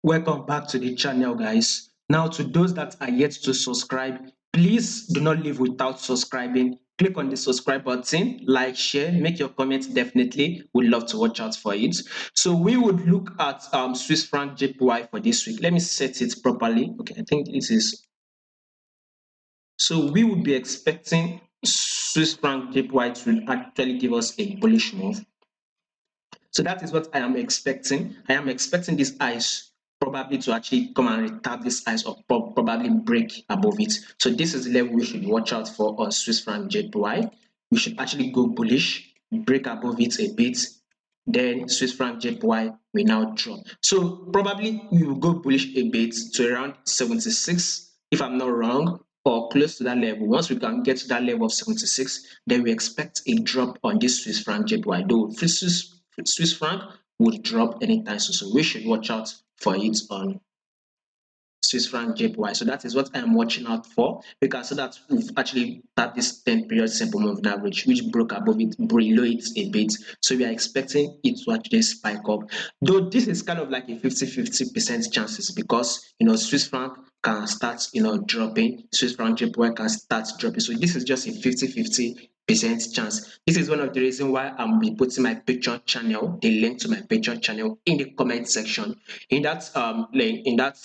Welcome back to the channel, guys. Now, to those that are yet to subscribe, please do not leave without subscribing. Click on the subscribe button, like, share, make your comments definitely. We'd love to watch out for it. So we would look at Swiss franc JPY for this week. Let me set it properly. Okay, I think this is. So we would be expecting Swiss franc JPY to actually give us a bullish move. So that is what I am expecting. I am expecting this ice probably to actually come and retap this ice or probably break above it. So this is the level we should watch out for on Swiss franc JPY. We should actually go bullish, break above it a bit, then Swiss franc JPY will now drop. So probably we will go bullish a bit to around 76, if I'm not wrong, or close to that level. Once we can get to that level of 76, then we expect a drop on this Swiss franc JPY. Though Swiss franc would drop anytime soon, so we should watch out for it on Swiss franc JPY. So that is what I'm watching out for. We can see that we've actually had this 10 period simple moving average, which broke above it, below it a bit. So we are expecting it to actually spike up. Though this is kind of like a 50-50% chances because Swiss franc can start dropping, Swiss franc JPY can start dropping. So this is just a 50-50% chance. This is one of the reasons why I'm be putting my Patreon channel, the link to my Patreon channel in the comment section. In that link, in that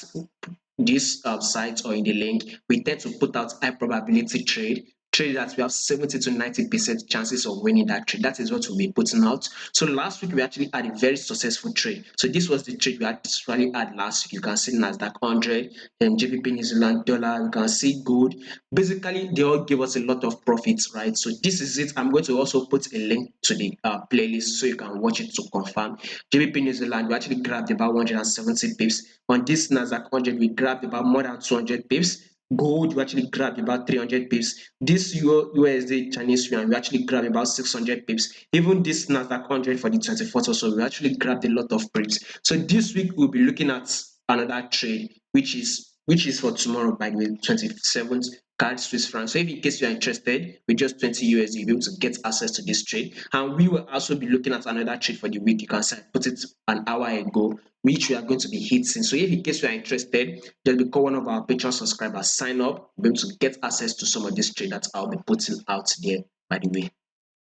this site or in the link, we tend to put out high probability trade that we have 70 to 90% chances of winning that trade. That is what we'll be putting out. So last week we actually had a very successful trade. So this was the trade we actually had last week. You can see Nasdaq 100 and JPY New Zealand dollar. You can see gold. Basically, they all give us a lot of profits, right? So this is it. I'm going to also put a link to the playlist so you can watch it to confirm. JPY New Zealand, we actually grabbed about 170 pips. On this Nasdaq 100, we grabbed about more than 200 pips. Gold, we actually grabbed about 300 pips. This USD Chinese yuan, we actually grabbed about 600 pips. Even this Nasdaq 100 for the 24th or so, we actually grabbed a lot of pips. So this week we'll be looking at another trade, which is for tomorrow, by the way, 27th. Card Swiss franc. So if in case you are interested with just 20 USD, you'll be able to get access to this trade. And we will also be looking at another trade for the week. You can say I put it an hour ago, which we are going to be hitting. So if in case you are interested, just become one of our Patreon subscribers, sign up, be able to get access to some of this trade that I'll be putting out there, by the way.